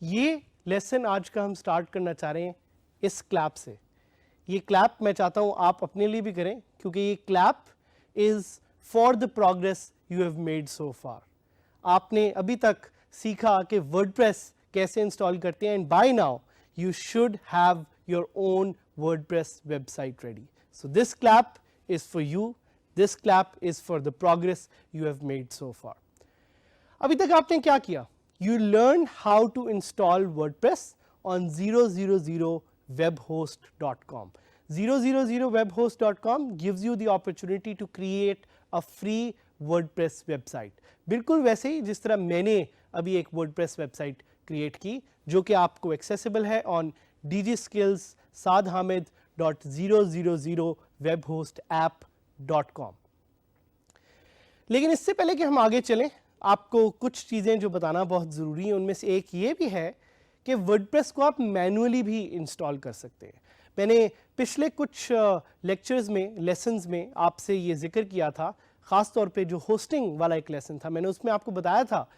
ये लेसन आज का हम स्टार्ट करना चाह रहे हैं इस क्लैप से। ये क्लैप मैं चाहता हूं आप अपने लिए भी करें, क्योंकि ये clap is for the progress you have made so far. आपने अभी तक सीखा कि वर्डप्रेस कैसे इंस्टॉल करते हैं, and by now you should have your own WordPress website ready. So this clap is for you. This clap is for the progress you have made so far. अभी तक आपने क्या किया? You learned how to install WordPress on 000webhost.com. 000webhost.com gives you the opportunity to create a free WordPress website. बिल्कुल वैसे ही जिस तरह मैंने अभी एक WordPress website क्रिएट की, जो कि आपको एक्सेसिबल है ऑन dgskills.sadhamid.000webhostapp.com. लेकिन इससे पहले कि हम आगे चलें, आपको कुछ चीज़ें जो बताना बहुत ज़रूरी है, उनमें से एक ये भी है कि वर्डप्रेस को आप मैनुअली भी इंस्टॉल कर सकते हैं। मैंने पिछले कुछ लेक्चर्स में, लेसन्स में आपसे ये जिक्र किया था, ख़ास तौर पे जो होस्टिंग वाला एक लेसन था, मैंने उसमें आपको बताया था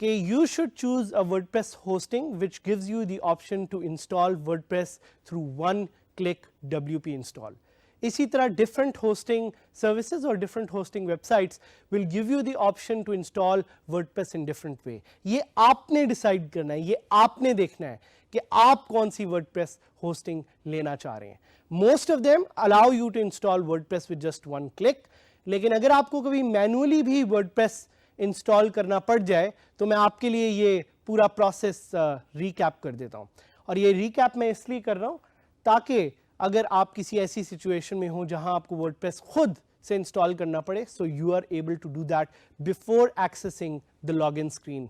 कि you should choose a WordPress hosting which gives you the option to install WordPress through one click WP install. इसी तरह different hosting services or different hosting websites will give you the option to install WordPress in different way. ये आपने decide करना है, ये आपने देखना है कि आप कौन सी WordPress hosting लेना चाह रहे हैं. Most of them allow you to install WordPress with just one click, लेकिन अगर आपको कभी manually भी WordPress इंस्टॉल करना पड़ जाए तो मैं आपके लिए ये पूरा प्रोसेस रिकैप कर देता हूँ। और ये रिकैप मैं इसलिए कर रहा हूँ ताकि अगर आप किसी ऐसी सिचुएशन में हो जहाँ आपको वर्डप्रेस खुद से इंस्टॉल करना पड़े, so you are able to do that before accessing the login screen.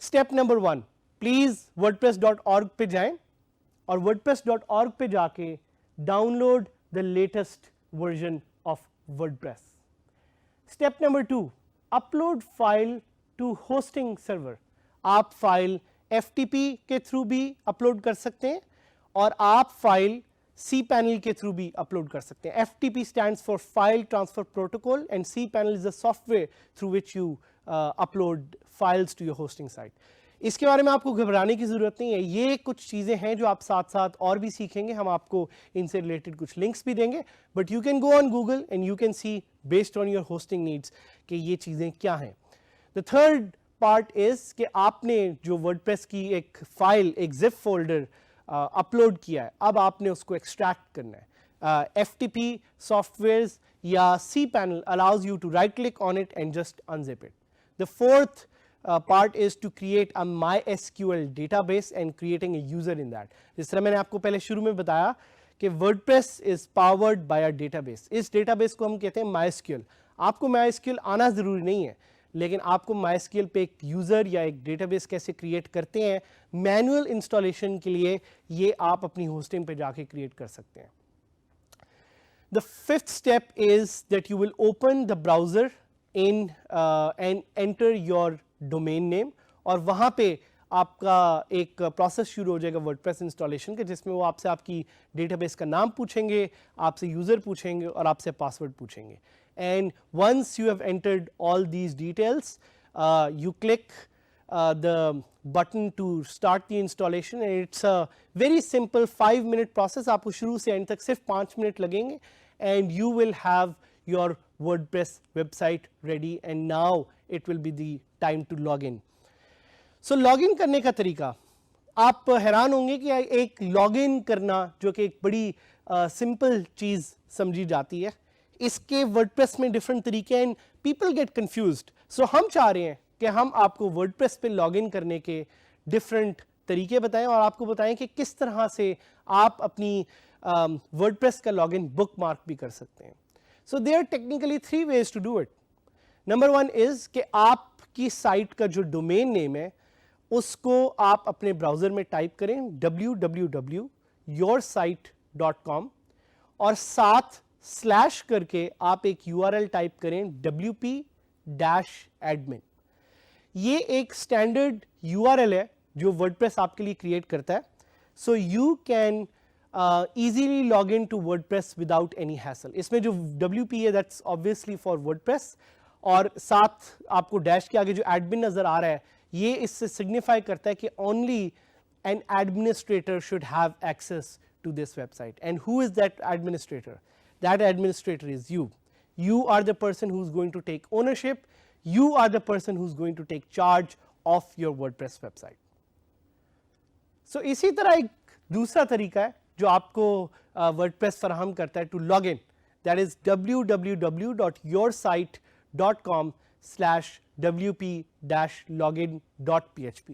Step number 1, please wordpress.org पे जाएं और wordpress.org पे जाके download the latest version of WordPress. Step number 2, upload file to hosting server. आप file FTP के through भी upload कर सकते हैं और आप फाइल cPanel के थ्रू भी अपलोड कर सकते हैं। FTP stands for File Transfer Protocol and cPanel is the software through which you upload files to your hosting site. इसके बारे में आपको घबराने की ज़रूरत नहीं है, ये कुछ चीज़ें हैं जो आप साथ साथ और भी सीखेंगे, हम आपको इनसे रिलेटेड कुछ लिंक्स भी देंगे, but you can go on Google and you can see based on your hosting needs कि ये चीज़ें क्या हैं। द थर्ड पार्ट इज़ कि आपने जो वर्डप्रेस की एक फाइल, एक जिप फोल्डर अपलोड किया है, अब आपने उसको एक्सट्रैक्ट करना है। FTP सॉफ्टवेयर्स या cPanel allows you to right click on it and just unzip it. The fourth part is to create a MySQL database and creating a user in that. जिस तरह मैंने आपको पहले शुरू में बताया कि WordPress is powered by a database. इस database को हम कहते हैं MySQL. आपको MySQL आना ज़रूरी नहीं है, लेकिन आपको MySQL पे एक यूज़र या एक database कैसे क्रिएट करते हैं, मैनुअल इंस्टॉलेशन के लिए ये आप अपनी होस्टिंग पे जाके क्रिएट कर सकते हैं। The fifth step is that you will open the browser and enter your domain name, और वहाँ पे आपका एक प्रोसेस शुरू हो जाएगा वर्डप्रेस इंस्टॉलेशन के, जिसमें वो आपसे आपकी डेटाबेस का नाम पूछेंगे, आपसे यूज़र पूछेंगे और आपसे पासवर्ड पूछेंगे। And once you have entered all these details, you click the button to start the installation and it's a very simple 5-minute process. आपको शुरू से एंड तक सिर्फ 5 मिनट लगेंगे and you will have your WordPress website ready and now it will be the time to log in. So login करने का तरीका, आप हैरान होंगे कि एक लॉगिन करना जो कि एक बड़ी सिंपल चीज़ समझी जाती है, इसके वर्डप्रेस में डिफरेंट तरीके हैं एंड पीपल गेट कंफ्यूज्ड। सो हम चाह रहे हैं कि हम आपको वर्डप्रेस पे लॉगिन करने के डिफरेंट तरीके बताएं और आपको बताएं कि किस तरह से आप अपनी वर्डप्रेस का लॉगिन बुकमार्क भी कर सकते हैं। So there are technically 3 ways to do it. Number 1 is कि आपकी साइट का जो डोमेन नेम है उसको आप अपने ब्राउज़र में टाइप करें www.yoursite.com और साथ स्लैश करके आप एक URL टाइप करें wp-admin। ये एक स्टैंडर्ड URL है जो वर्डप्रेस आपके लिए क्रिएट करता है, सो you can easily log in to WordPress without any hassle. इसमें जो WP है that's obviously for WordPress और साथ आपको डैश के आगे जो admin नज़र आ रहा है ये इससे सिग्निफाई करता है कि only an administrator should have access to this website. And who is that administrator? That administrator is you. You are the person who's going to take ownership. You are the person who's going to take charge of your WordPress website. So इसी तरह एक दूसरा तरीका है जो आपको WordPress फराहम करता है to log in. That is www.yoursite.com/wp-login.php.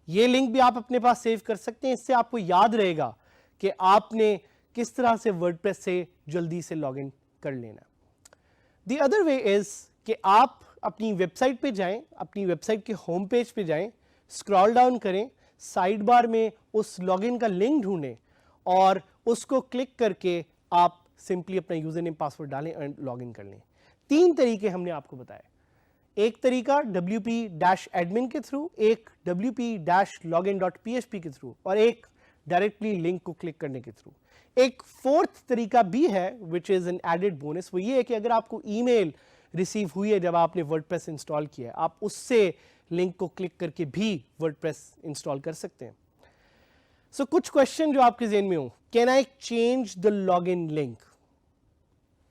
ये लिंक भी आप अपने पास सेव कर सकते हैं. इससे आपको याद रहेगा कि आपने किस तरह से वर्डप्रेस से जल्दी से लॉगिन कर लेना. द अदर वे इज कि आप अपनी वेबसाइट पे जाएं, अपनी वेबसाइट के होम पेज पे जाएं, स्क्रॉल डाउन करें, साइड बार में उस लॉगिन का लिंक ढूंढें और उसको क्लिक करके आप सिंपली अपना यूजर नेम पासवर्ड डालें और लॉगिन कर लें. 3 तरीके हमने आपको बताए. एक तरीका wp-admin के थ्रू, एक wp-login.php के थ्रू और एक डायरेक्टली लिंक को क्लिक करने के थ्रू. एक फोर्थ तरीका भी है which is an added bonus. वो ये है कि अगर आपको ईमेल रिसीव हुई है जब आपने वर्डप्रेस इंस्टॉल किया है, आप उससे लिंक को क्लिक करके भी वर्डप्रेस इंस्टॉल कर सकते हैं. सो कुछ क्वेश्चन जो आपके ज़हन में हो, can I change the login link?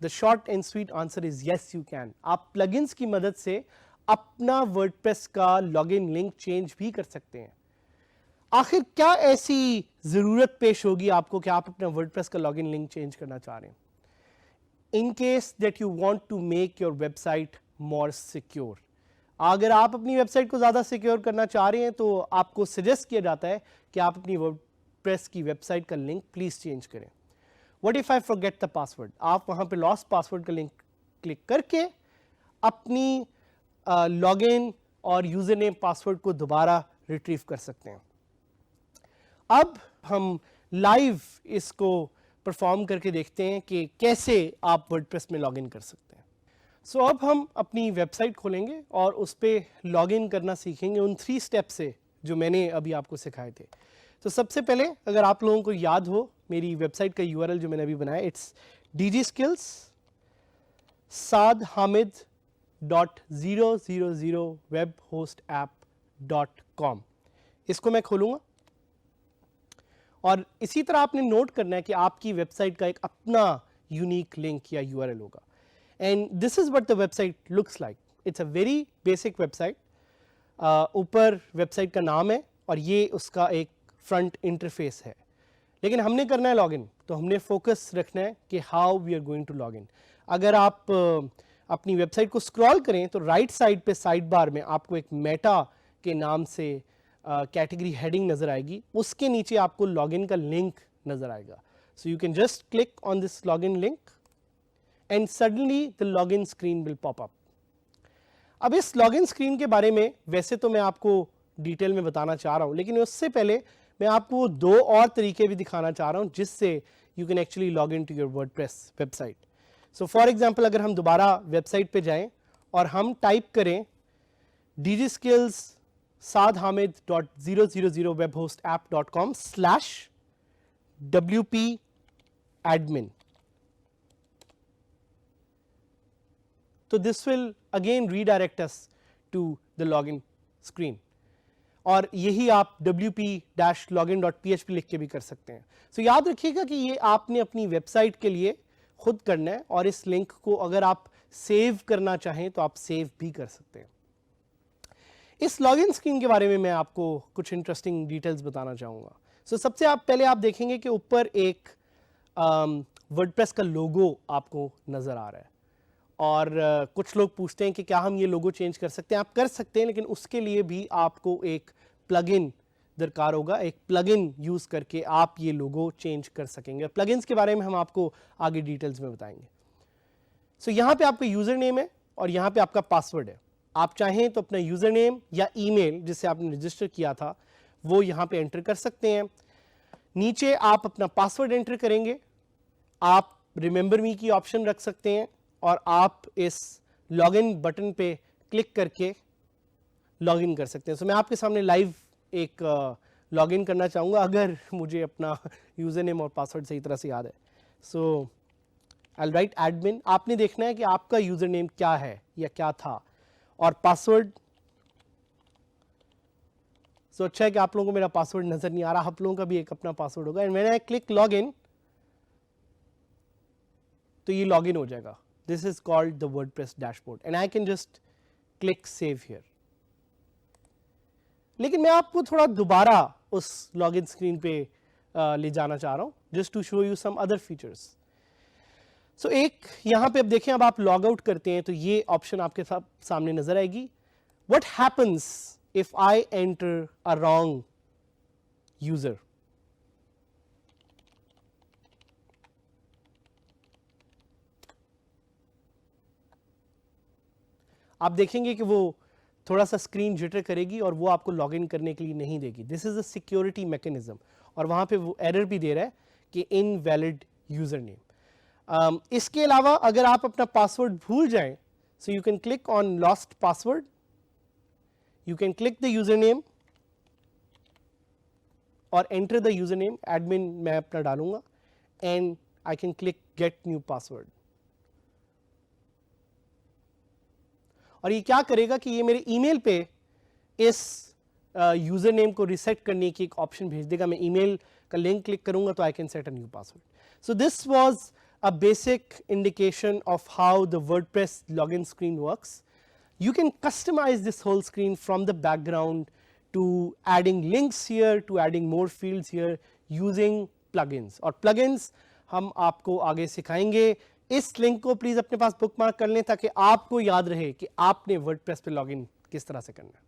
The short and sweet answer is yes you can. आप प्लगइन्स की मदद से अपना वर्डप्रेस का लॉगिन लिंक चेंज भी कर सकते हैं. आखिर क्या ऐसी जरूरत पेश होगी आपको कि आप अपना वर्डप्रेस का लॉगिन लिंक चेंज करना चाह रहे हैं? In case that you want to make your website more secure. अगर आप अपनी वेबसाइट को ज़्यादा सिक्योर करना चाह रहे हैं तो आपको सजेस्ट किया जाता है कि आप अपनी वर्डप्रेस की वेबसाइट का लिंक प्लीज़ चेंज करें. What if I forget the password? आप वहाँ पे लॉस्ट पासवर्ड का लिंक क्लिक करके अपनी लॉगिन और यूज़र नेम पासवर्ड को दोबारा रिट्रीव कर सकते हैं. अब हम लाइव इसको परफॉर्म करके देखते हैं कि कैसे आप वर्डप्रेस में लॉगिन कर सकते हैं. सो अब हम अपनी वेबसाइट खोलेंगे और उस पर लॉगिन करना सीखेंगे उन 3 स्टेप से जो मैंने अभी आपको सिखाए थे. तो सबसे पहले अगर आप लोगों को याद हो, मेरी वेबसाइट का URL जो मैंने अभी बनाया, इट्स dgskills-sadhamid.000webhostapp.com. इसको मैं खोलूँगा और इसी तरह आपने नोट करना है कि आपकी वेबसाइट का एक अपना यूनिक लिंक या URL होगा. And this is what the website looks like. It's a very basic website. ऊपर वेबसाइट का नाम है और ये उसका एक फ्रंट इंटरफेस है. लेकिन हमने करना है लॉगिन, तो हमने फोकस रखना है कि how we are going to login. अगर आप अपनी वेबसाइट को स्क्रॉल करें तो राइट साइड पे साइड बार में आपको एक मेटा के नाम से कैटेगरी हेडिंग नजर आएगी. उसके नीचे आपको लॉगिन का लिंक नजर आएगा. सो you can just click on this login link and suddenly the login screen will pop up. अब इस लॉगिन स्क्रीन के बारे में वैसे तो मैं आपको डिटेल में बताना चाह रहा हूं, लेकिन उससे पहले मैं आपको 2 और तरीके भी दिखाना चाह रहा हूं जिससे you can actually log in to your WordPress website. So for example, अगर हम दोबारा वेबसाइट पे जाएं और हम टाइप करें dgskills-sadhamid.000webhostapp.com/wp-admin. तो this will again redirect us to the login screen. और यही आप wp-login.php लिख के भी कर सकते हैं. सो याद रखिएगा कि ये आपने अपनी वेबसाइट के लिए खुद करना है और इस लिंक को अगर आप सेव करना चाहें तो आप सेव भी कर सकते हैं. इस लॉगिन स्क्रीन के बारे में मैं आपको कुछ इंटरेस्टिंग डिटेल्स बताना चाहूँगा. सो सबसे पहले आप देखेंगे कि ऊपर एक वर्डप्रेस का लोगो आपको नज़र आ रहा है और कुछ लोग पूछते हैं कि क्या हम ये लोगो चेंज कर सकते हैं. आप कर सकते हैं, लेकिन उसके लिए भी आपको एक प्लगइन दरकार होगा. एक प्लगइन यूज़ करके आप ये लोगो चेंज कर सकेंगे. प्लगइन्स के बारे में हम आपको आगे डिटेल्स में बताएंगे. सो यहाँ पे आपका यूज़र नेम है और यहाँ पे आपका पासवर्ड है. आप चाहें तो अपना यूज़र नेम या ईमेल जिससे आपने रजिस्टर किया था वो यहाँ पे एंटर कर सकते हैं. नीचे आप अपना पासवर्ड एंटर करेंगे. आप रिमेंबर मी की ऑप्शन रख सकते हैं और आप इस लॉगिन बटन पे क्लिक करके लॉगिन कर सकते हैं. सो मैं आपके सामने लाइव एक लॉगिन करना चाहूँगा अगर मुझे अपना यूज़र नेम और पासवर्ड सही तरह से याद है. सो आई विल राइट एडमिन. आपने देखना है कि आपका यूज़र नेम क्या है या क्या था और पासवर्ड सो अच्छा है कि आप लोगों को मेरा पासवर्ड नजर नहीं आ रहा, आप लोगों का भी एक अपना पासवर्ड होगा। And when I click log in, तो ये लॉग इन हो जाएगा। This is called the WordPress dashboard and I can just click save here. लेकिन मैं आपको थोड़ा दोबारा उस लॉगिन स्क्रीन पे ले जाना चाह रहा हूं, just to show you some other features. So एक यहां पे अब देखें, अब आप लॉग आउट करते हैं तो ये ऑप्शन आपके सामने नजर आएगी। What happens if I enter a wrong user? आप देखेंगे कि वो थोड़ा सा स्क्रीन जिटर करेगी और वो आपको लॉगिन करने के लिए नहीं देगी। This is a security mechanism, और वहां पे वो एरर भी दे रहा है कि इनवैलिड यूजर नेम। इसके अलावा अगर आप अपना पासवर्ड भूल जाएं, so you can click on lost password, you can click the user name और enter the user name. Admin मैं अपना डालूंगा and I can click get new password. और ये क्या करेगा कि ये मेरे ईमेल पे इस यूजर नेम को रिसेट करने की एक ऑप्शन भेज देगा। मैं ईमेल का लिंक क्लिक करूंगा तो I can set a new password. So this was a basic indication of how the WordPress login screen works. You can customize this whole screen from the background to adding links here, to adding more fields here using plugins. और plugins हम आपको आगे सिखाएंगे। इस link को please अपने पास bookmark कर लें ताकि आपको याद रहे कि आपने वर्डप्रेस पे लॉगिन किस तरह से करना है।